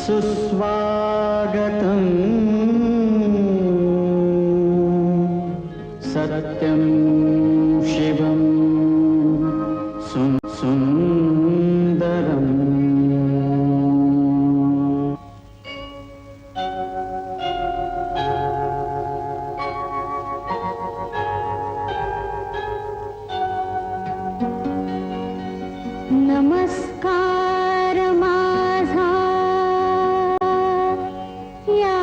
सुस्वागतम् सत्यं शिवं सुन्दरम्। नमस्कार माझा या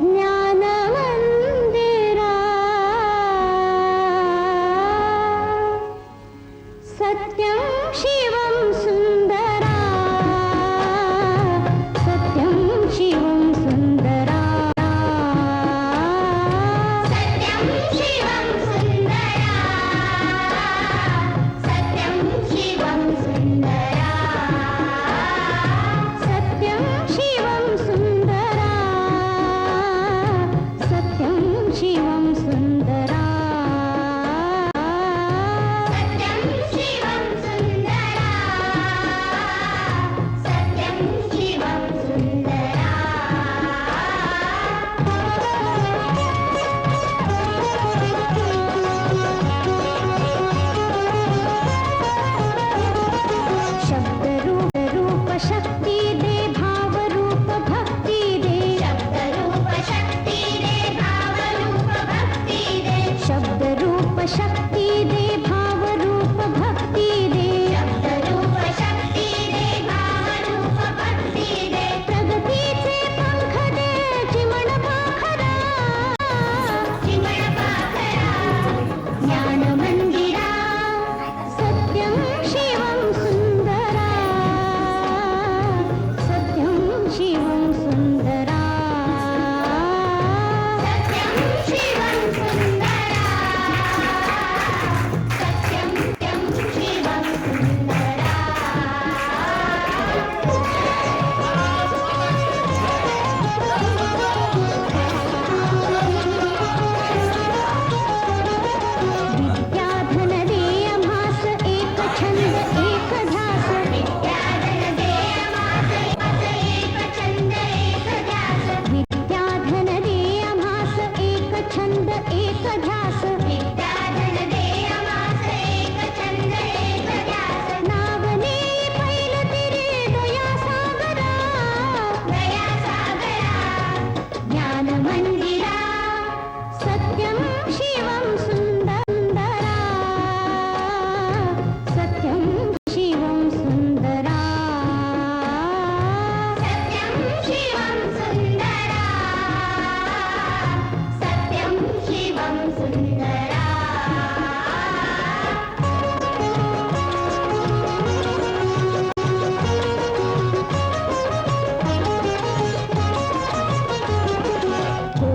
ज्ञान मंदिरा, सत्यं शिवं सुंदरा, सत्यं शिवं सुंदरा, सत्यं शिवं सुंदरा, सत्यं शिवं सुंदरा, सत्यं शिवं सुंदरा, सत्यं शिवं सुंदरा, सत्यं शिवं सुंदरा, सत्यं शिवं सुंदरा। शब्द रूप शक्ती दे, भाव रूप भक्ती दे, शब्द रूप शक्ती दे, भाव रूप भक्ती दे, शब्द रूप शक्ती दे, भाव रूप भक्ती दे, शब्द रूप शक्ती दे, भाव रूप भक्ती दे, प्रगतीचे पंख दे, चिमण पाखरा, चिमण पाखरा, ज्ञान मंदिरा, सत्यं शिवं सुंदरा, सत्यं शिवं सुंदरा, सत्यं शिवं सुंदरा, सत्यं शिवं सुंदरा। विद्याधन दे आम्हास एक छंद एक ध्यास, विद्याधन दे आम्हास एक छंद एक ध्यास, विद्याधन दे आम्हास एक छंद एक ध्यास, विद्याधन दे आम्हास एक छंद एक ध्यास, नाव नेई पैल तिरे दया सागरा, दया सागरा, ज्ञान मंदिरा, सत्यं शिवं सुंदरा, सत्यं शिवं सुंदरा, सत्यं शिवं सुंदरा, सत्यं शिवं सुंदरा। हो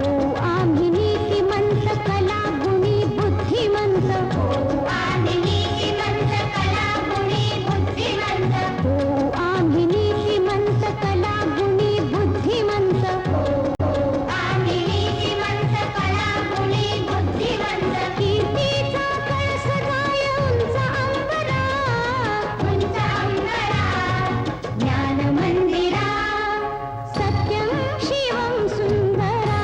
आम्ही नीतिमंत कला गुणी बुद्धिमंत, हो आम्ही नीतिमंत कला गुणी बुद्धिमंत, हो आम्ही नीतिमंत कला गुणी बुद्धिमंत, हो आम्ही नीतिमंत कला गुणी बुद्धिमंत, कीर्तीचा कळस गाय उंच अंबरा, उंच अंबरा, ज्ञान मंदिरा, सत्यं शिवं सुंदरा,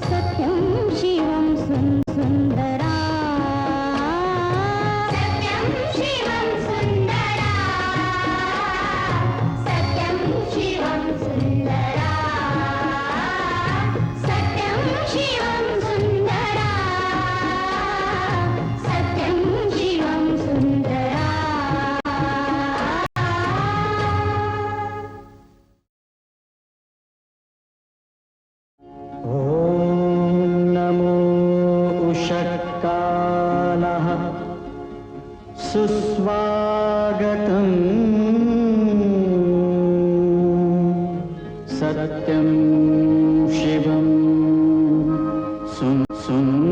सत्यं शिवं सुंदरा, सत्यं शिवं सुंदरा, सत्यं शिवं सुंदरा, सत्यं शिवं सुंदरा, सत्यं शिवं सुंदरा। ॐ नमो उषत्कालः सुस्वागतम् सत्यं शिवं सुन्दरम्।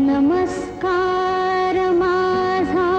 नमस्कार माझा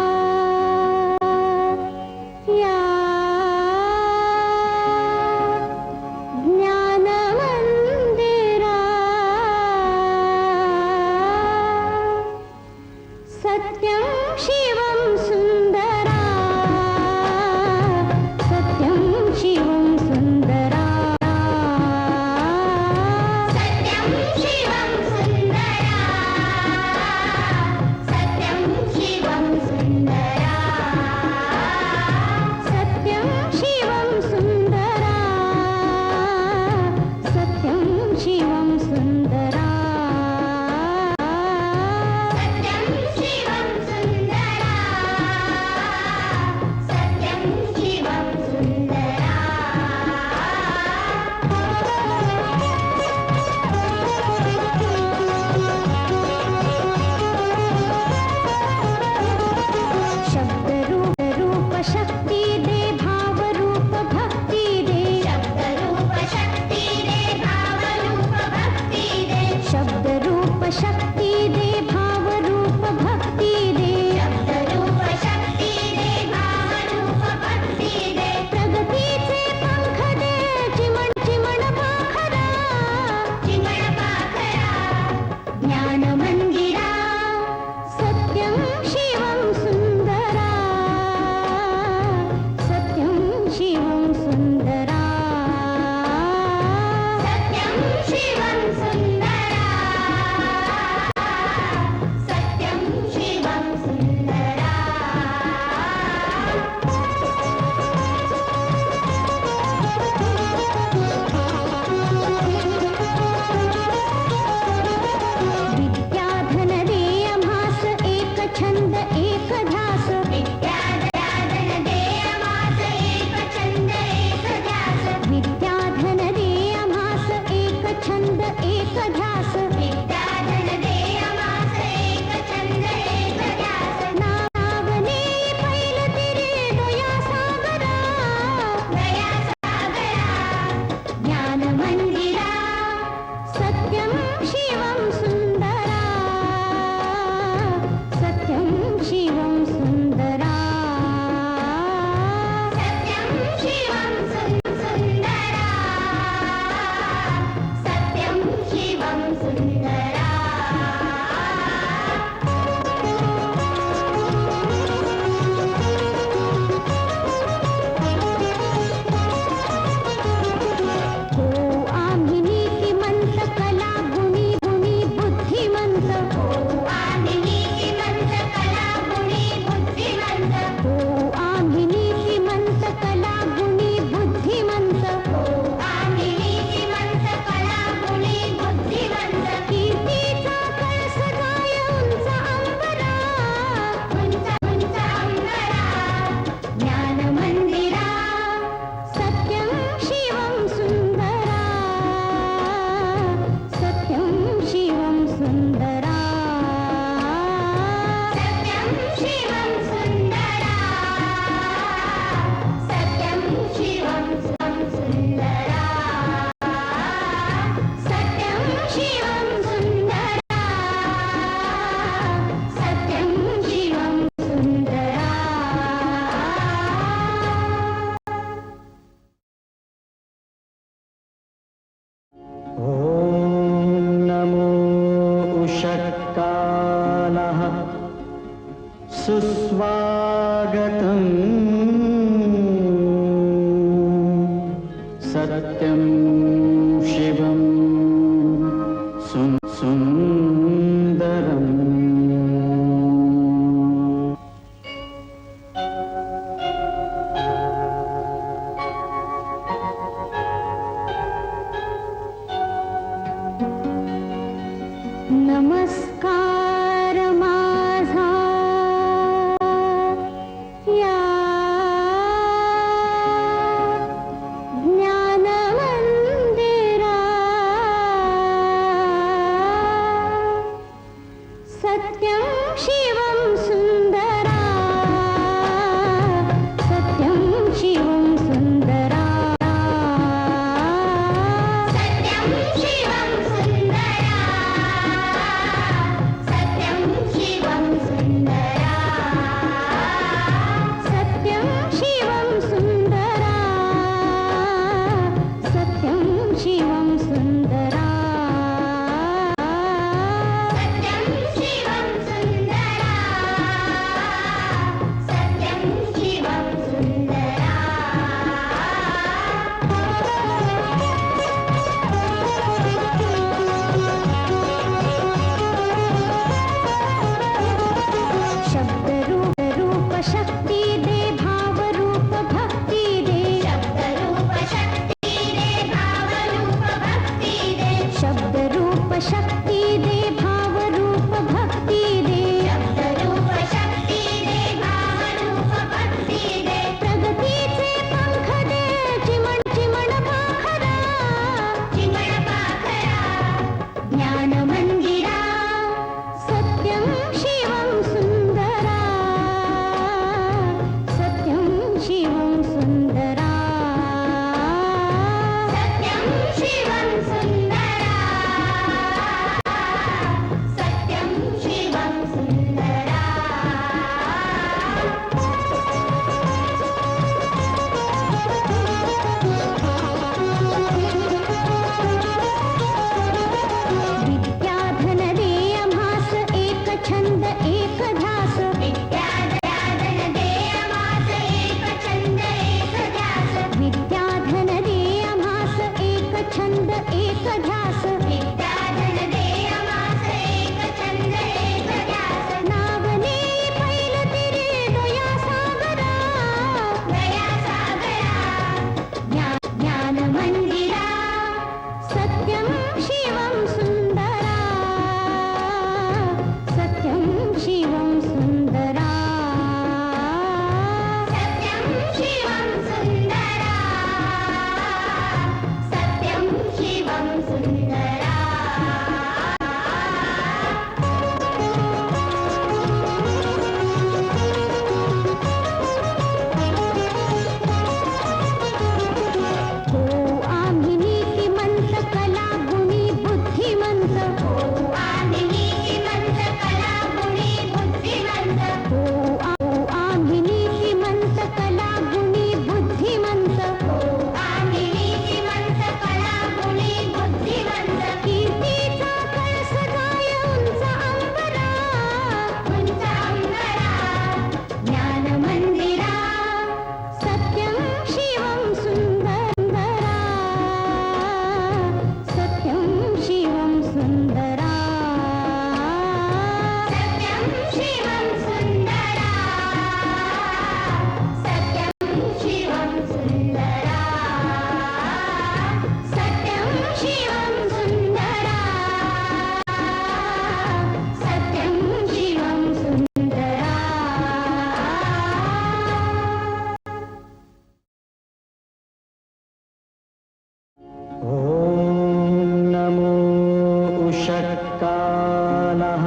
सुस्वागतम् सत्यं शिवं सुन्दरम् नमस्कार माझा या ज्ञान मंदिरा सत्यं शिवं सुंदरा सत्यं शिवं सुंदरा सत्यं शिवं सुंदरा सत्यं शिवं सुंदरा सत्यं शिवं सुंदरा सत्यं शिवं सुंदरा सत्यं शिवं सुंदरा सत्यं शिवं सुंदरा शब्द रूप शक्ती दे भाव रूप भक्ती दे शब्द रूप शक्ती दे भाव रूप भक्ती दे शब्द रूप शक्ती दे भाव रूप भक्ती दे शब्द रूप शक्ती दे भाव रूप भक्ती दे प्रगतीचे पंख दे चिमण चिमण पाखरा ज्ञान मंदिरा सत्यं शिवं सुंदरा सत्यं शिवं सुंदरा सत्यं शिवं सुंदरा सत्यं शिवं सुंदरा विद्याधन दे आम्हास एक छंद एक ध्यास विद्याधन दे आम्हास एक छंद एक ध्यास विद्याधन दे आम्हास एक छंद एक ध्यास विद्याधन दे आम्हास एक छंद एक ध्यास नावने पैल तिरे दया सागरा ज्ञान मंदिरा सत्यं शिवं सुंदरा सत्यं शिवं सुंदरा सत्यं शिवं सुंदरा सत्यं शिवं सुंदरा हो आम्ही नीतिमंत कला गुणी बुद्धिमंत हो आम्ही नीतिमंत कला गुणी बुद्धिमंत हो आम्ही नीतिमंत कला गुणी बुद्धिमंत हो आम्ही नीतिमंत कला गुणी बुद्धिमंत कीर्तीचा कळस गाय उंच अंबरा ज्ञान मंदिरा सत्यं शिवं सुंदरा सत्यं शिवं सुंदरा सत्यं शिवं सुंदरा सत्यं शिवं सुंदरा सत्यं शिवं सुंदरा सत्यं शिवं सुंदरा ॐ नमो उषत्कालः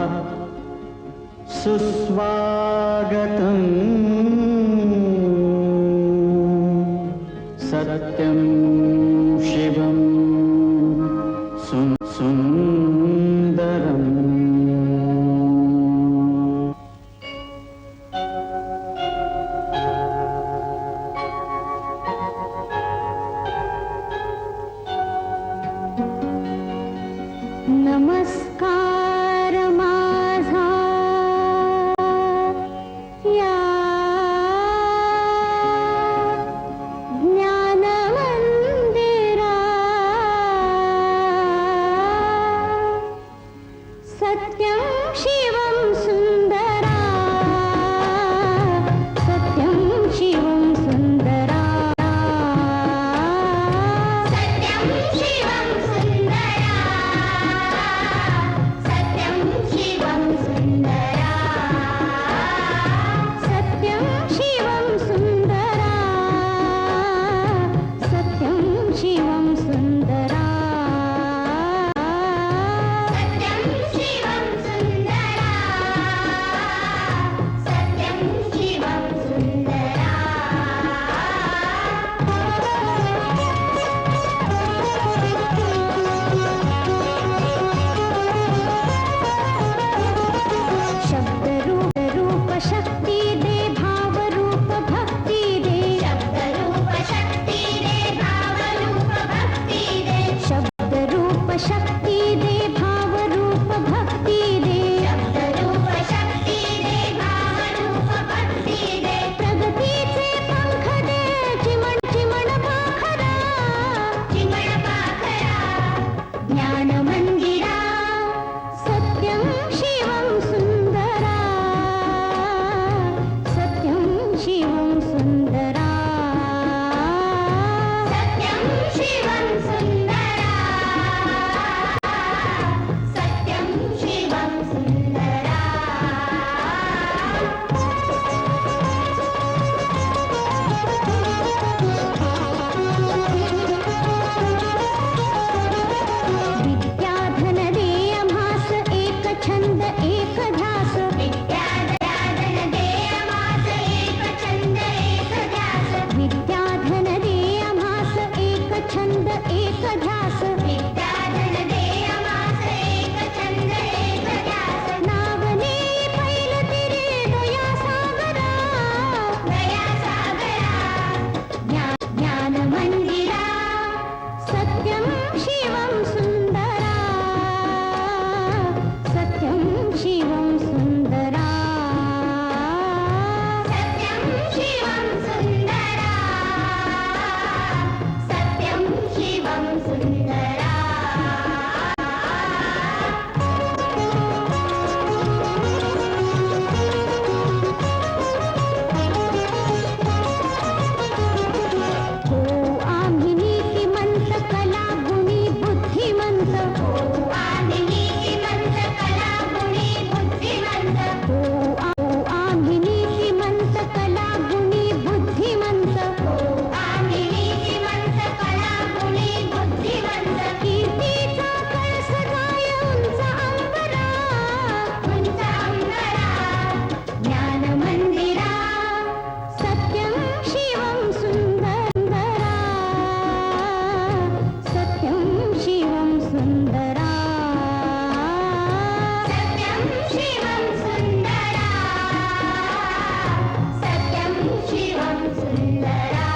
सुस्वागतम् सत्यं शिवं सुन्दरम् नमस्कार माझा एक ध्यास विद्याधन दे आम्हास एक छंद एक ध्यास नावने पैलती रे दया सागरा ज्ञान मंदिरा सत्यं शिवं सुंदरा सत्यं शिवं सुंदरा सत्यं शिवं सुंदरा सत्यं शिवं सुंदरा हो आम्ही नीतिमंत कला गुणी बुद्धिमंत हो आम्ही नीतिमंत कला गुणी बुद्धिमंत हो आम्ही नीतिमंत कला गुणी बुद्धिमंत हो आम्ही नीतिमंत कला गुणी बुद्धिमंत कीर्तीचा कळस गाय उंच अंबरा ज्ञान मंदिरा सत्यं शिवं सुंदरा सत्यं शिवं सुंदरा सत्यं शिवं सुंदरा सत्यं शिवं सुंदरा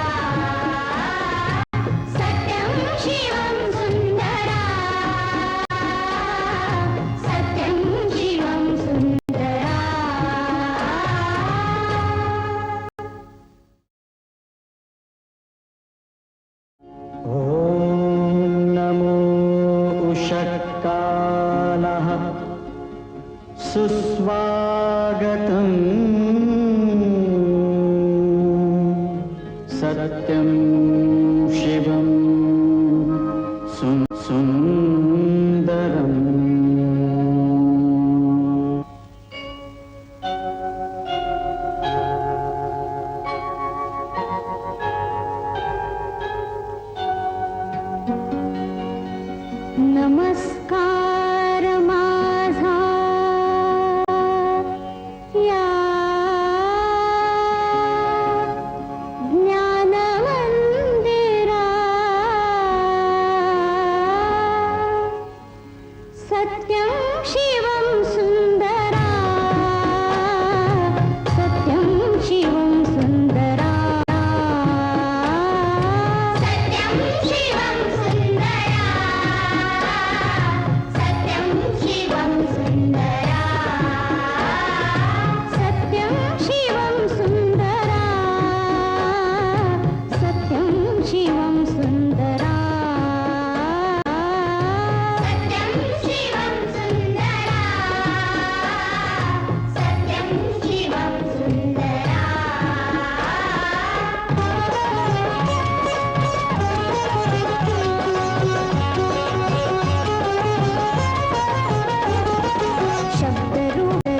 सत्यं शिवं सुंदरा सत्यं शिवं सुंदरा ॐ नमो उषत्कालः सुस्वागतम् सत्यं शिवं सुन्दरम् नमस्कार माझा या ज्ञान मंदिरा सत्यं शिवं सुंदरा सत्यं शिवं सुंदरा सत्यं शिवं सुंदरा सत्यं शिवं सुंदरा सत्यं शिवं सुंदरा सत्यं शिवं सुंदरा सत्यं शिवं सुंदरा सत्यं शिवं सुंदरा शब्द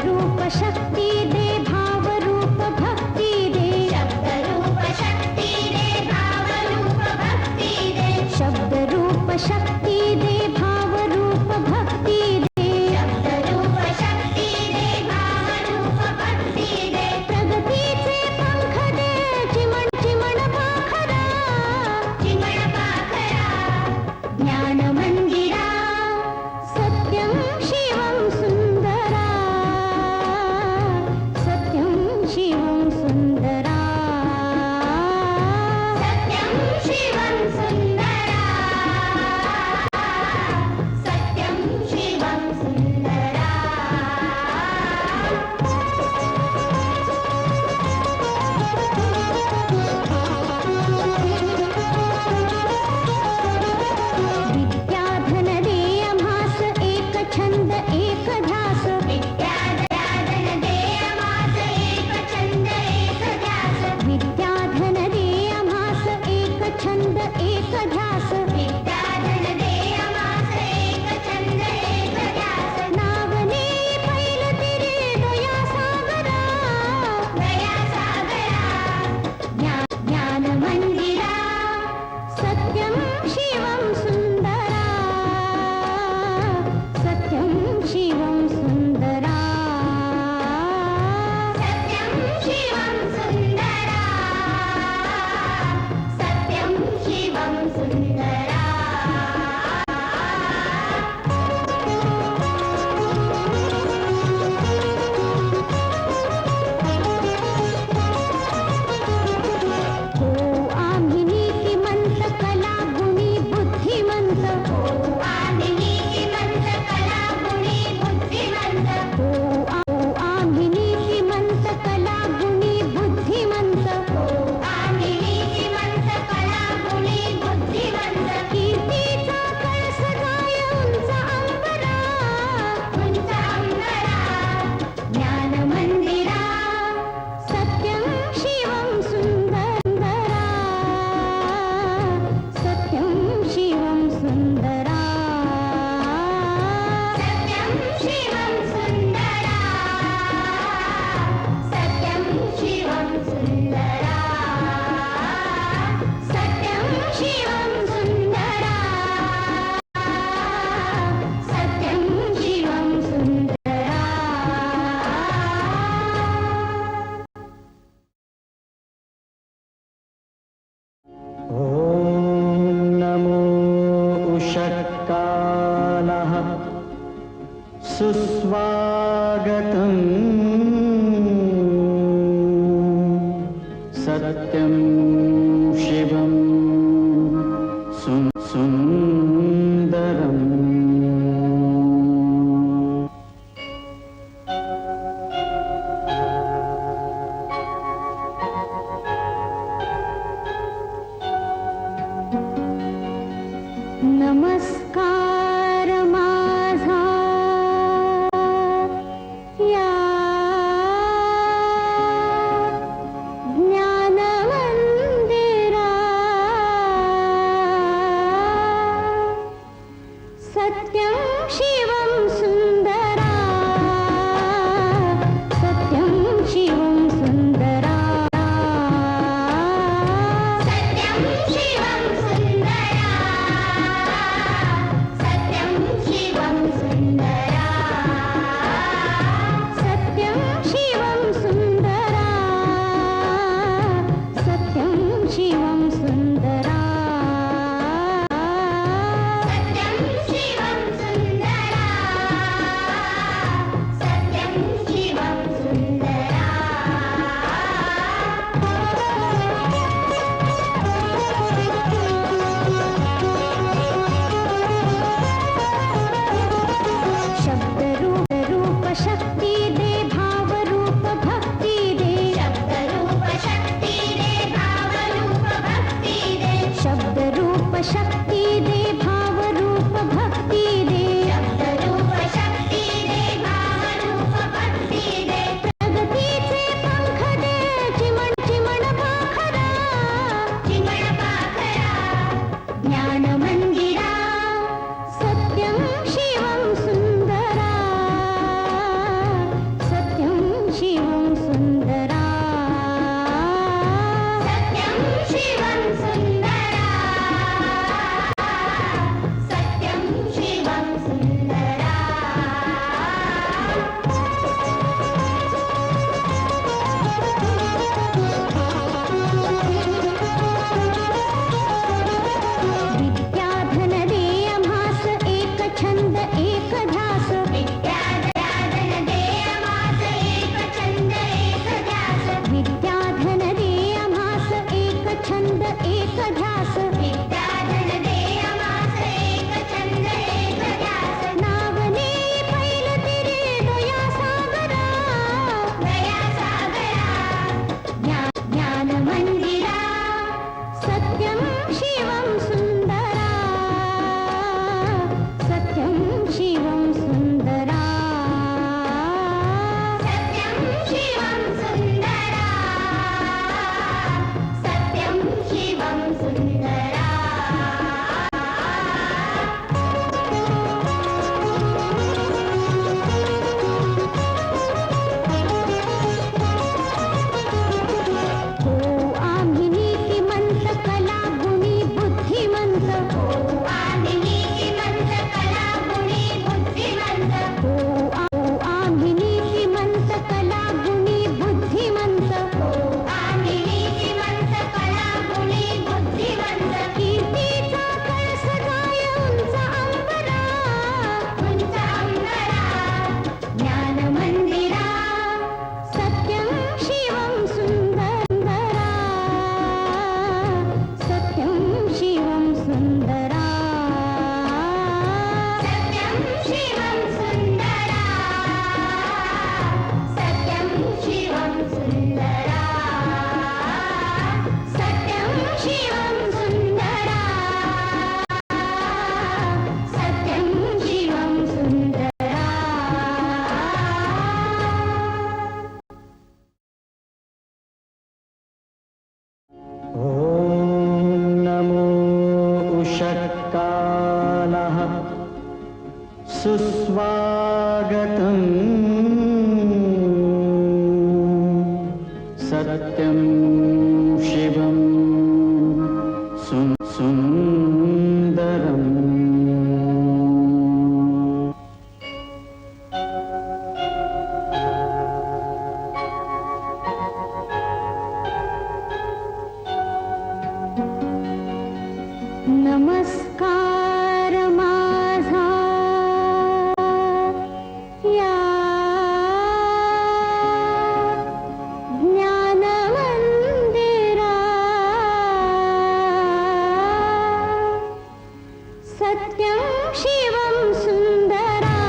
रूप शक्ती दे भाव रूप भक्ती दे शब्द रूप शक्ती दे भाव रूप भक्ती दे शब्द रूप शक्ती दे भाव रूप भक्ती दे शब्द रूप शक्ती दे भाव रूप भक्ती दे प्रगतीचे पंख दे चिमण चिमण पाखरा ज्ञान मंदिरा सत्यं शिवं सुंदरा सत्यं शिवं सुंदरा सत्यं शिवं सुंदरा सुस्वागतम् सत्यं शिवं सुन्दरम् नमस्कार माझा या ज्ञानमंदिरा सत्यं शिवं सुंदरा सत्यं शिवं सुंदरा सत्यं शिवं सुंदरा सत्यं शिवं सुंदरा सत्यं शिवं सुंदरा सत्यं शिवं सुंदरा सत्यं शिवं सुंदरा सत्यं शिवं सुंदरा शब्द रूप शक्ति दे भाव रूप भक्ति दे शब्द रूप शक्ति दे भाव रूप भक्ति दे शब्द रूप शक्ति दे भाव रूप भक्ति दे शब्द रूप शक्ति दे भाव रूप भक्ति दे प्रगतीचे पंख दे चिमण चिमण पाखरा ज्ञान मंदिरा सत्यं शिवं सुंदरा सत्यं शिवं सुंदरा सत्यं शिवं सुंदरा सत्यं शिवं सुंदरा विद्याधन दे आम्हास एक छंद एक ध्यास विद्याधन दे आम्हास एक छंद एक ध्यास विद्याधन दे आम्हास एक छंद एक ध्यास विद्याधन दे आम्हास एक छंद एक ध्यास नावने पैल तिरे दया सागरा ज्ञान मंदिरा सत्यं शिवं सुंदरा सत्यं शिवं सुंदरा सत्यं शिवं सुंदरा सत्यं शिवं सुंदरा हो आम्ही नीतिमंत कला गुणी बुद्धिमंत हो आम्ही नीतिमंत कला गुणी बुद्धिमंत हो आम्ही नीतिमंत कला गुणी बुद्धिमंत हो आम्ही नीतिमंत कला गुणी बुद्धिमंत कीर्तीचा कळस गाय उंच अंबरा ज्ञान मंदिरा सत्यं शिवं सुंदरा सत्यं शिवं सुंदरा सत्यं शिवं सुंदरा सत्यं शिवं सुंदरा सत्यं शिवं सुंदरा सत्यं शिवं सुंदरा ॐ नमो उषत्कालः सुस्वागतम् सत्यं शिवं सुन्दरम् नमस्कार माझा सत्यं शिवं सुन्दरा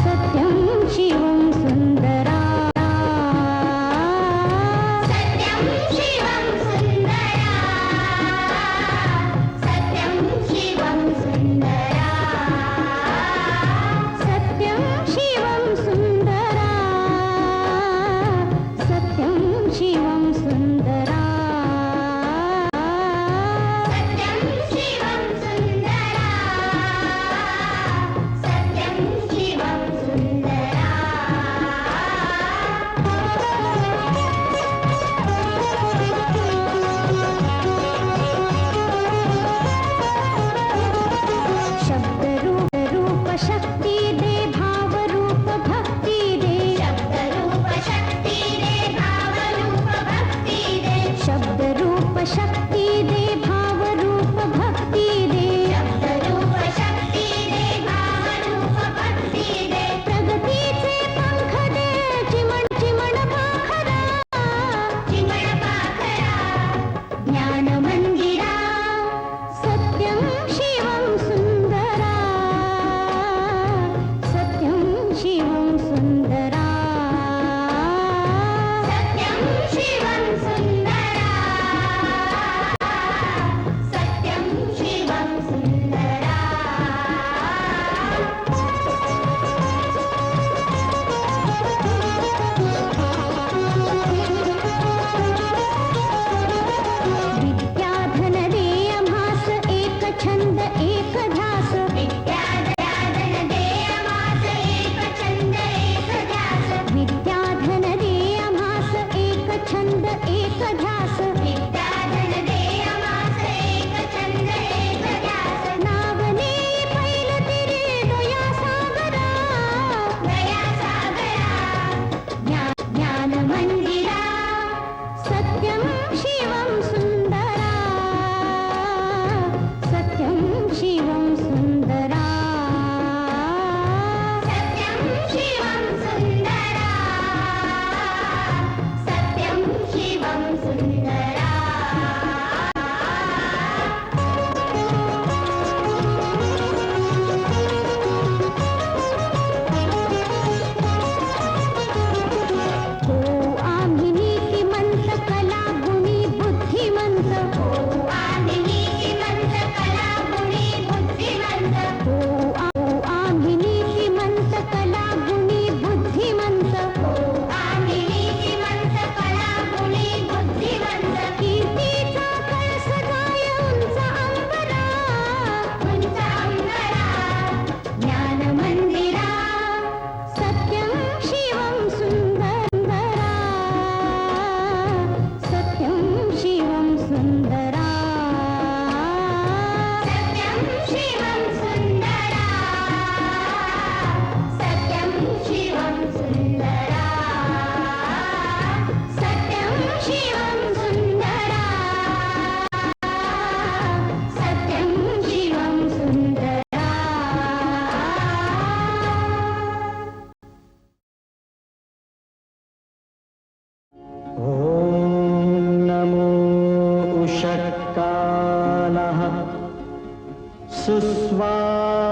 सत्यं शिवं सुन्दरा सत्यं शिवं सुन्दरा सत्यं शिवं सुन्दरा सत्यं शिवं सुन्दरा सत्यं शिवं सुन्दरा सत्यं शिवं सुन्दरा सत्यं शिवं सुन्दरा शब्दरूप शक्ति दे भावरूप भक्ति दे शब्दरूप शक्ति दे भावरूप भक्ति दे शब्दरूप शक्ति दे भावरूप भक्ति दे शब्दरूप शक्ति दे भावरूप भक्ति दे प्रगतीचे पंख दे चिमण चिमण पाखरा ज्ञान मंदिरा सत्यं शिवं सुन्दरा सत्यं शिवं सुन्दरा सत्यं शिवं सुन्दरा सत्यं शिवं सुन्दरा विद्याधन दे आम्हास एक छंद एक ध्यास विद्याधन दे आम्हास एक छंद एक ध्यास विद्याधन दे आम्हास एक छंद एक ध्यास विद्याधन दे आम्हास एक छंद एक ध्यास नावने पैल तिरे दया सागरा ज्ञान मंदिरा सत्यं शिवं सुन्दरा सत्यं शिवं सुन्दरा सत्यं शिवं सुन्दरा सत्यं शिवं सुन्दरा हो आम्ही नीतिमंत कला गुणी बुद्धिमंत हो आम्ही नीतिमंत कला गुणी बुद्धिमंत हो आम्ही नीतिमंत कला गुणी बुद्धिमंत हो आम्ही नीतिमंत कला गुणी बुद्धिमंत कीर्तीचा कळस गाय उंच अंबरा ज्ञान मंदिरा सत्यं शिवं सुन्दरा सत्यं शिवं सुन्दरा सत्यं शिवं सुन्दरा सत्यं शिवं सुन्दरा सत्यं शिवं सुन्दरा सत्यं शिवं सुन्दरा ॐ नमो उषत्कालः सुस्वागतम्